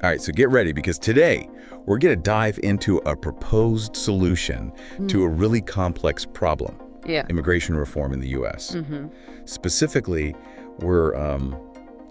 All right, so get ready because today we're going to dive into a proposed solution to a really complex problem. Yeah. Immigration reform in the U.S. Specifically, we're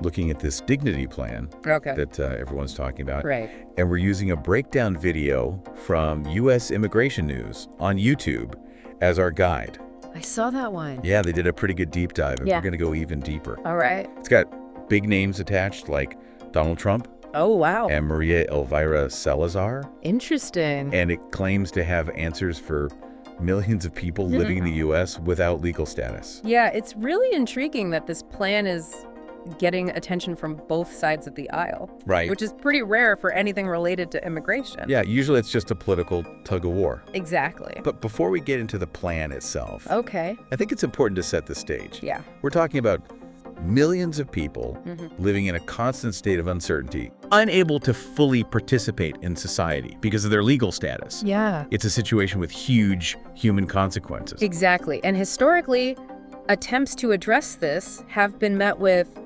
looking at this dignity plan that everyone's talking about. Right. And we're using a breakdown video from U.S. Immigration News on YouTube as our guide. I saw that one. Yeah, they did a pretty good deep dive, and Yeah. we're going to go even deeper. All right. It's got big names attached like Donald Trump Oh, wow. and Maria Elvira Salazar. Interesting. And it claims to have answers for millions of people living in the U.S. without legal status. Yeah, it's really intriguing that this plan is getting attention from both sides of the aisle. Right. Which is pretty rare for anything related to immigration. Yeah, usually it's just a political tug of war. Exactly. But before we get into the plan itself, Okay. I think it's important to set the stage. Yeah. We're talking about millions of people living in a constant state of uncertainty, unable to fully participate in society because of their legal status. Yeah. It's a situation with huge human consequences. Exactly. And historically, attempts to address this have been met with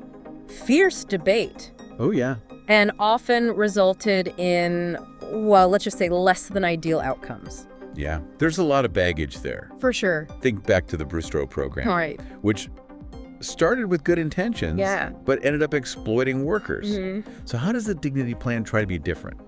fierce debate Oh, yeah. and often resulted in, well, let's just say less than ideal outcomes. Yeah. There's a lot of baggage there. For sure. Think back to the Brewstrow program, All right. which started with good intentions, Yeah. but ended up exploiting workers. So how does the Dignity Plan try to be different?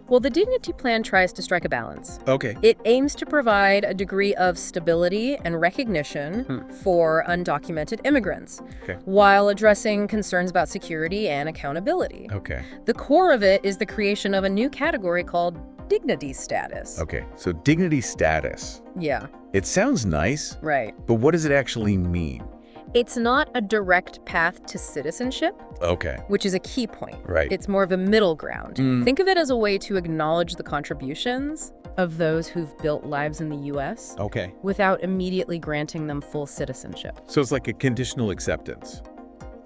Well, the Dignity Plan tries to strike a balance. Okay. It aims to provide a degree of stability and recognition for undocumented immigrants, Okay. while addressing concerns about security and accountability. Okay. The core of it is the creation of a new category called dignity status. Okay. So dignity status. Yeah, It sounds nice, right. but what does it actually mean? It's not a direct path to citizenship, Okay. which is a key point. Right. It's more of a middle ground. Think of it as a way to acknowledge the contributions of those who've built lives in the U.S. Okay. without immediately granting them full citizenship. So it's like a conditional acceptance.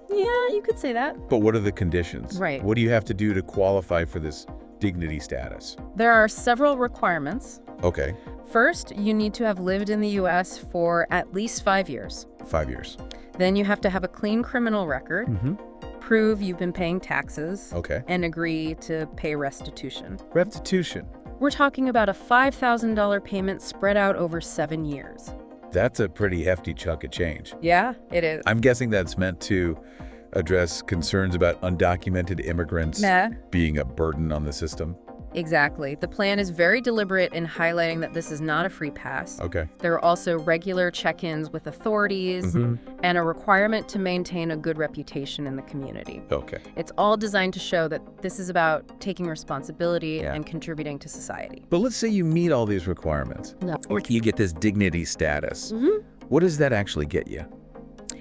Yeah, you could say that. But what are the conditions? Right. What do you have to do to qualify for this dignity status? There are several requirements. Okay. First, you need to have lived in the U.S. for at least 5 years. 5 years. Then you have to have a clean criminal record, prove you've been paying taxes, Okay. and agree to pay restitution. Restitution. We're talking about a $5,000 payment spread out over 7 years. That's a pretty hefty chunk of change. Yeah, it is. I'm guessing that's meant to address concerns about undocumented immigrants being a burden on the system. Exactly. The plan is very deliberate in highlighting that this is not a free pass. Okay. There are also regular check-ins with authorities and a requirement to maintain a good reputation in the community. Okay. It's all designed to show that this is about taking responsibility Yeah. and contributing to society. But let's say you meet all these requirements. No. Or you get this dignity status. What does that actually get you?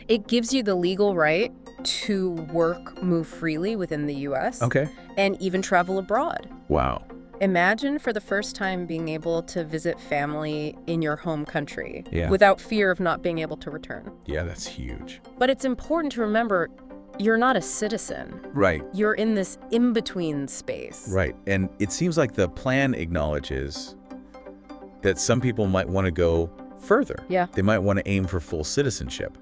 It gives you the legal right to work, move freely within the U.S. Okay. and even travel abroad. Wow. Imagine for the first time being able to visit family in your home country Yeah. without fear of not being able to return. Yeah, that's huge. But it's important to remember you're not a citizen. Right. You're in this in-between space. Right. And it seems like the plan acknowledges that some people might want to go further. Yeah. They might want to aim for full citizenship.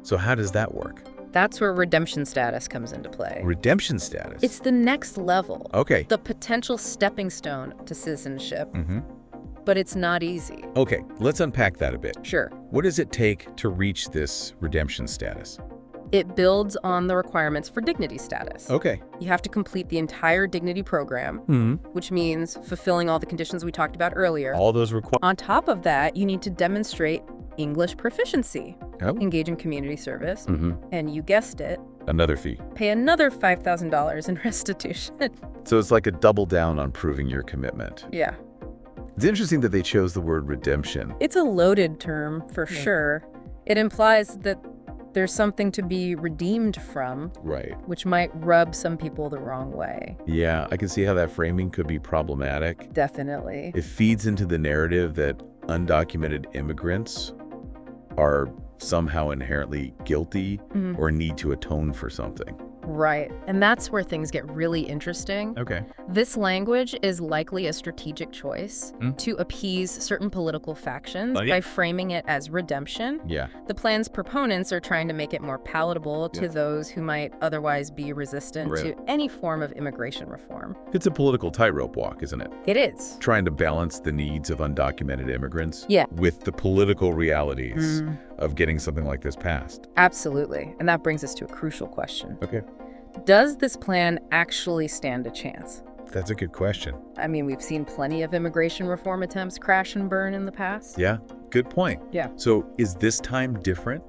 So how does that work? That's where redemption status comes into play. Redemption status? It's the next level. Okay. The potential stepping stone to citizenship. But it's not easy. Okay, let's unpack that a bit. Sure. What does it take to reach this redemption status? It builds on the requirements for dignity status. Okay. You have to complete the entire dignity program, which means fulfilling all the conditions we talked about earlier. All those requirements. On top of that, you need to demonstrate English proficiency, Oh. engage in community service, and you guessed it, Another fee. pay another $5,000 in restitution. So it's like a double down on proving your commitment. Yeah. It's interesting that they chose the word redemption. It's a loaded term, for sure. It implies that there's something to be redeemed from, Right. which might rub some people the wrong way. Yeah, I can see how that framing could be problematic. Definitely. It feeds into the narrative that undocumented immigrants are somehow inherently guilty or need to atone for something. Right. And that's where things get really interesting. Okay. This language is likely a strategic choice to appease certain political factions by framing it as redemption. Yeah. The plan's proponents are trying to make it more palatable to those who might otherwise be resistant to any form of immigration reform. It's a political tightrope walk, isn't it? It is. Trying to balance the needs of undocumented immigrants Yeah. with the political realities of getting something like this passed. Absolutely. And that brings us to a crucial question. Okay. Does this plan actually stand a chance? That's a good question. I mean, we've seen plenty of immigration reform attempts crash and burn in the past. Yeah, good point. Yeah. So is this time different?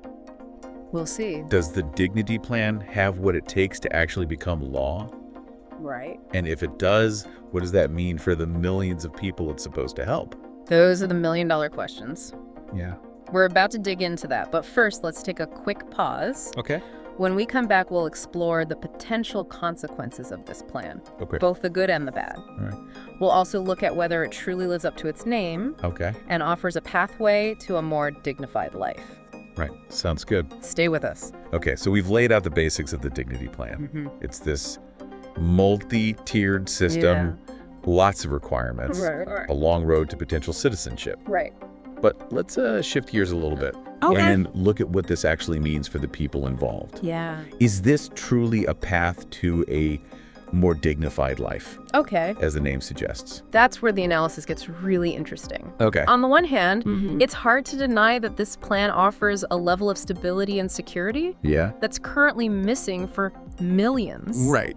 We'll see. Does the Dignity Plan have what it takes to actually become law? Right. And if it does, what does that mean for the millions of people it's supposed to help? Those are the million-dollar questions. Yeah. We're about to dig into that, but first, let's take a quick pause. Okay. When we come back, we'll explore the potential consequences of this plan, Okay. both the good and the bad. All right. We'll also look at whether it truly lives up to its name Okay. and offers a pathway to a more dignified life. Right. Sounds good. Stay with us. Okay, so we've laid out the basics of the Dignity Plan. It's this multi-tiered system, lots of requirements, Right. a long road to potential citizenship. Right. But let's shift gears a little bit and look at what this actually means for the people involved. Yeah. Is this truly a path to a more dignified life, Okay. as the name suggests? That's where the analysis gets really interesting. Okay. On the one hand, it's hard to deny that this plan offers a level of stability and security Yeah. that's currently missing for millions. Right.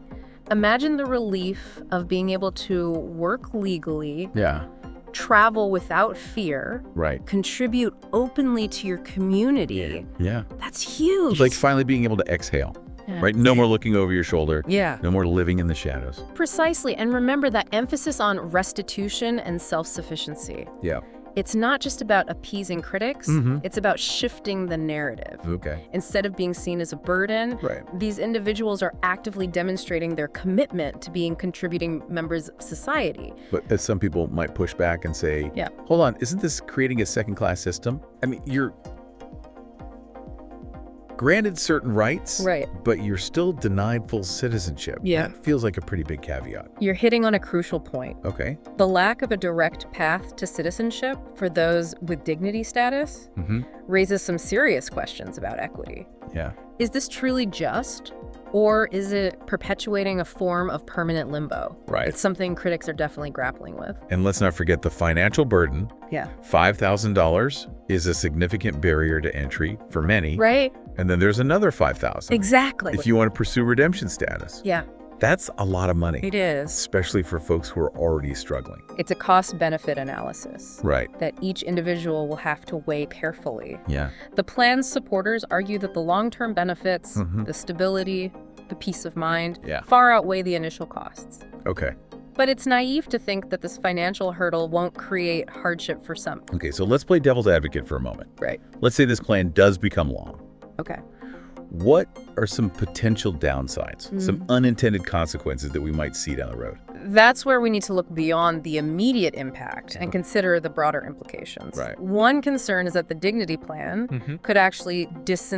Imagine the relief of being able to work legally, Yeah. travel without fear, Right. contribute openly to your community. Yeah. That's huge. It's like finally being able to exhale, Yeah. right? No more looking over your shoulder. Yeah. No more living in the shadows. Precisely. And remember that emphasis on restitution and self-sufficiency. Yeah. It's not just about appeasing critics, it's about shifting the narrative. Okay. Instead of being seen as a burden, Right. these individuals are actively demonstrating their commitment to being contributing members of society. But as some people might push back and say, Yeah. hold on, isn't this creating a second-class system? I mean, you're granted certain rights, Right. but you're still denied full citizenship. Yeah. That feels like a pretty big caveat. You're hitting on a crucial point. Okay. The lack of a direct path to citizenship for those with dignity status raises some serious questions about equity. Yeah. Is this truly just? Or is it perpetuating a form of permanent limbo? Right. It's something critics are definitely grappling with. And let's not forget the financial burden. Yeah. $5,000 is a significant barrier to entry for many. Right? And then there's another $5,000 Exactly. if you want to pursue redemption status. Yeah, That's a lot of money, it is. especially for folks who are already struggling. It's a cost-benefit analysis Right. that each individual will have to weigh carefully. Yeah. The plan's supporters argue that the long-term benefits, the stability, the peace of mind, Yeah. far outweigh the initial costs. Okay. But it's naive to think that this financial hurdle won't create hardship for some. Okay, so let's play devil's advocate for a moment. Right. Let's say this plan does become law. Okay. What are some potential downsides, some unintended consequences that we might see down the road? That's where we need to look beyond the immediate impact and consider the broader implications. Right. One concern is that the Dignity Plan could actually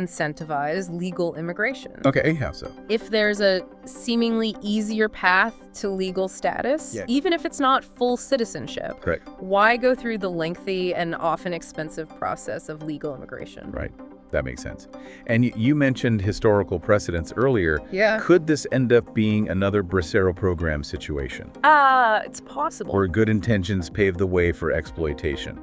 disincentivize legal immigration. Okay, how so? If there's a seemingly easier path to legal status, Yeah. even if it's not full citizenship, Correct. why go through the lengthy and often expensive process of legal immigration? Right. That makes sense. And you mentioned historical precedents earlier. Yeah. Could this end up being another Bracero program situation, It's possible. where good intentions pave the way for exploitation?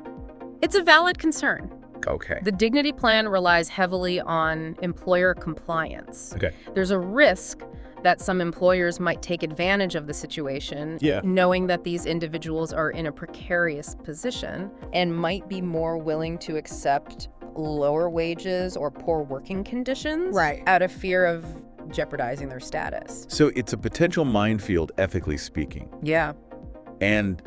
It's a valid concern. Okay. The Dignity Plan relies heavily on employer compliance. Okay. There's a risk that some employers might take advantage of the situation, Yeah. knowing that these individuals are in a precarious position and might be more willing to accept lower wages or poor working conditions out of fear of jeopardizing their status. So it's a potential minefield, ethically speaking. Yeah. And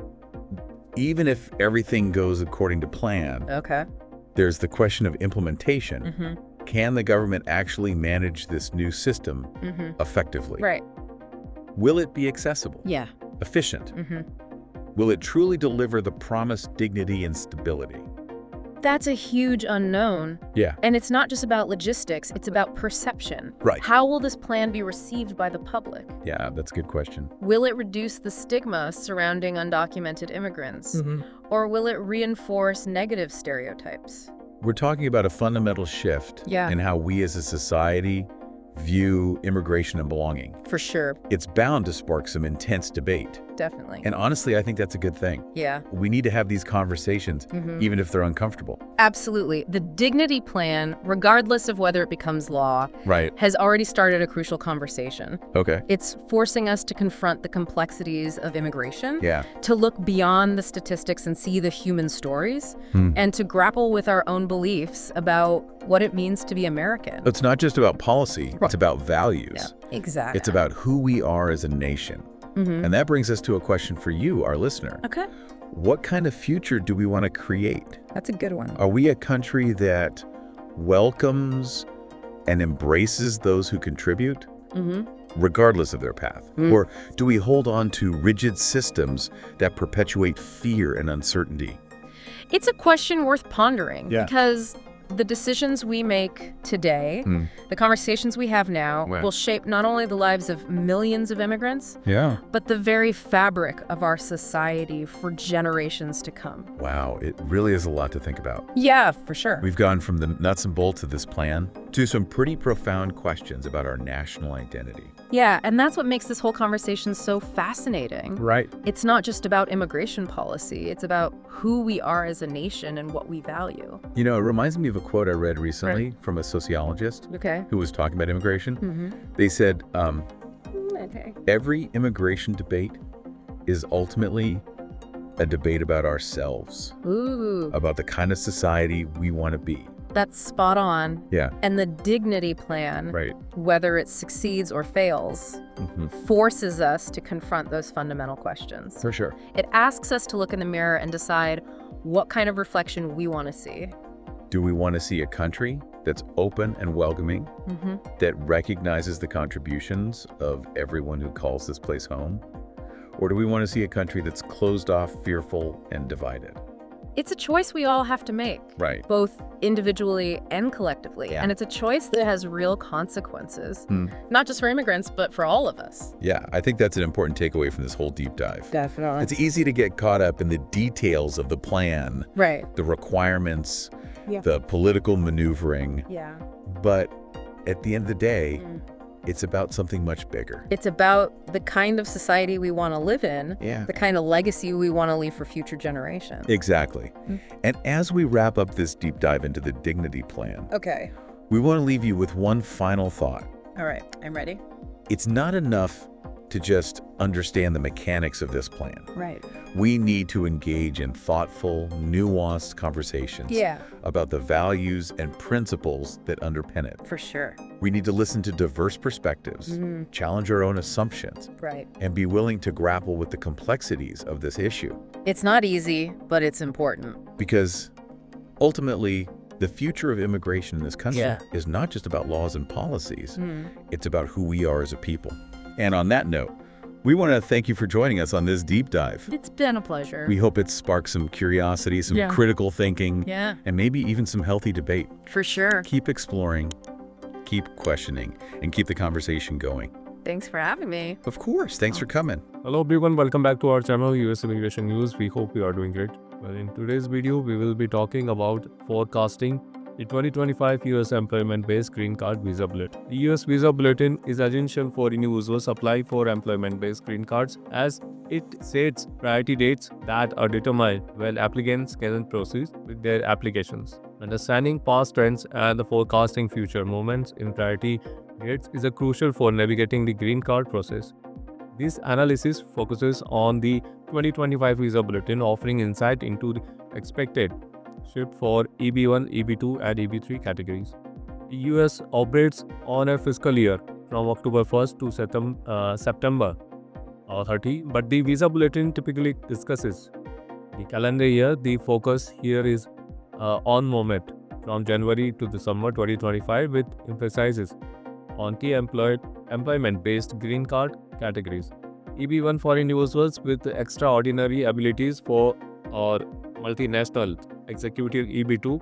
even if everything goes according to plan, Okay. there's the question of implementation. Mm-hmm. Can the government actually manage this new system effectively? Right. Will it be accessible? Yeah. Efficient? Mm-hmm. Will it truly deliver the promised dignity and stability? That's a huge unknown. Yeah. And it's not just about logistics, it's about perception. Right. How will this plan be received by the public? Yeah, that's a good question. Will it reduce the stigma surrounding undocumented immigrants? Or will it reinforce negative stereotypes? We're talking about a fundamental shift in how we as a society view immigration and belonging. For sure. It's bound to spark some intense debate. Definitely. And honestly, I think that's a good thing. Yeah. We need to have these conversations, even if they're uncomfortable. Absolutely. The Dignity Plan, regardless of whether it becomes law, has already started a crucial conversation. Okay. It's forcing us to confront the complexities of immigration, Yeah. to look beyond the statistics and see the human stories, and to grapple with our own beliefs about what it means to be American. It's not just about policy, it's about values. Yeah, exactly. It's about who we are as a nation. And that brings us to a question for you, our listener. Okay. What kind of future do we want to create? That's a good one. Are we a country that welcomes and embraces those who contribute, regardless of their path? Or do we hold on to rigid systems that perpetuate fear and uncertainty? It's a question worth pondering because the decisions we make today, the conversations we have now, will shape not only the lives of millions of immigrants, but the very fabric of our society for generations to come. Wow, it really is a lot to think about. Yeah, for sure. We've gone from the nuts and bolts of this plan to some pretty profound questions about our national identity. Yeah, and that's what makes this whole conversation so fascinating. Right. It's not just about immigration policy. It's about who we are as a nation and what we value. You know, it reminds me of a quote I read recently from a sociologist who was talking about immigration. They said, every immigration debate is ultimately a debate about ourselves, about the kind of society we want to be. That's spot on. Yeah. And the Dignity Plan, whether it succeeds or fails, forces us to confront those fundamental questions. For sure. It asks us to look in the mirror and decide what kind of reflection we want to see. Do we want to see a country that's open and welcoming, that recognizes the contributions of everyone who calls this place home? Or do we want to see a country that's closed off, fearful, and divided? It's a choice we all have to make, both individually and collectively. And it's a choice that has real consequences, not just for immigrants, but for all of us. Yeah, I think that's an important takeaway from this whole deep dive. Definitely. It's easy to get caught up in the details of the plan, the requirements, the political maneuvering. But at the end of the day, it's about something much bigger. It's about the kind of society we want to live in, the kind of legacy we want to leave for future generations. Exactly. And as we wrap up this deep dive into the Dignity Plan, we want to leave you with one final thought. All right, I'm ready. It's not enough to just understand the mechanics of this plan. We need to engage in thoughtful, nuanced conversations about the values and principles that underpin it. For sure. We need to listen to diverse perspectives, challenge our own assumptions, and be willing to grapple with the complexities of this issue. It's not easy, but it's important. Because ultimately, the future of immigration in this country is not just about laws and policies. It's about who we are as a people. And on that note, we want to thank you for joining us on this deep dive. It's been a pleasure. We hope it sparks some curiosity, some critical thinking, and maybe even some healthy debate. For sure. Keep exploring, keep questioning, and keep the conversation going. Thanks for having me. Of course. Thanks for coming. Hello everyone, welcome back to our channel US Immigration News. We hope you are doing great. Well, in today's video, we will be talking about forecasting the 2025 US Employment-Based Green Card Visa Bulletin. The US Visa Bulletin is essential for individuals apply for employment-based green cards as it sets priority dates that are determined when applicants can proceed with their applications. Understanding past trends and the forecasting future movements in priority dates is crucial for navigating the green card process. This analysis focuses on the 2025 Visa Bulletin, offering insight into the expected shift for EB1, EB2 and EB3 categories. The US operates on a fiscal year from October 1st to September 30, but the Visa Bulletin typically discusses the calendar year. The focus here is on movement from January to December 2025 with emphasis on key employment-based green card categories. EB1 for individuals with extraordinary abilities for or multinational executive EB2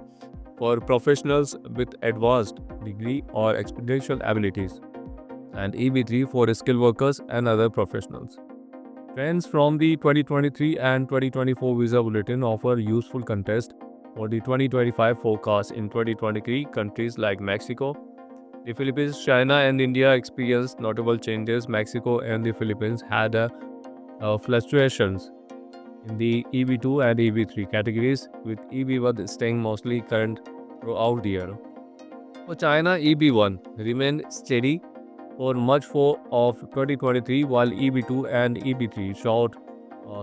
for professionals with advanced degree or exponential abilities, and EB3 for skilled workers and other professionals. Trends from the 2023 and 2024 Visa Bulletin offer useful context for the 2025 forecast. In 2023, countries like Mexico, the Philippines, China, and India experienced notable changes. Mexico and the Philippines had fluctuations in the EB2 and EB3 categories, with EB1 staying mostly current throughout the year. For China, EB1 remained steady for much of 2023, while EB2 and EB3 showed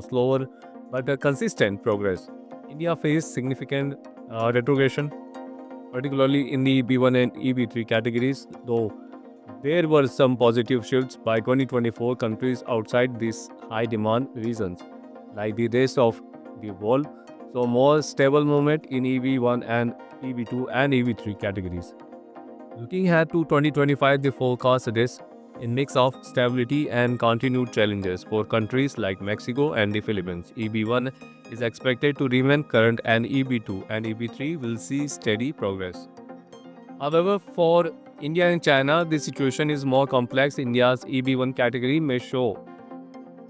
slower but consistent progress. India faced significant retrogression, particularly in the EB1 and EB3 categories, though there were some positive shifts by 2024. Countries outside these high-demand regions, like the rest of the world, saw more stable movement in EB1 and EB2 and EB3 categories. Looking ahead to 2025, the forecast suggests a mix of stability and continued challenges for countries like Mexico and the Philippines. EB1 is expected to remain current, and EB2 and EB3 will see steady progress. However, for India and China, the situation is more complex. India's EB1 category may show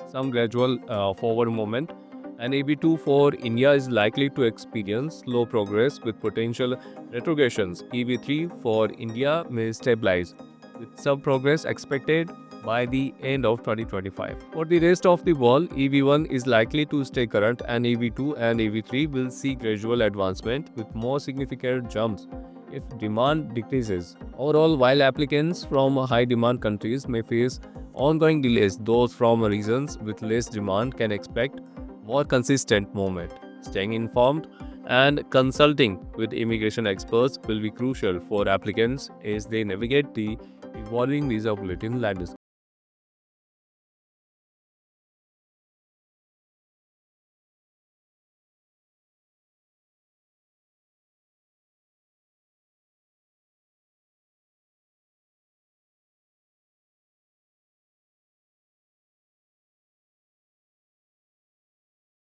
some gradual forward movement, and EB2 for India is likely to experience slow progress with potential retrogressions. EB3 for India may stabilize, with some progress expected by the end of 2025. For the rest of the world, EB1 is likely to stay current, and EB2 and EB3 will see gradual advancement with more significant jumps if demand decreases. Overall, while applicants from high-demand countries may face ongoing delays, those from regions with less demand can expect more consistent movement. Staying informed and consulting with immigration experts will be crucial for applicants as they navigate the evolving visa bulletin landscape.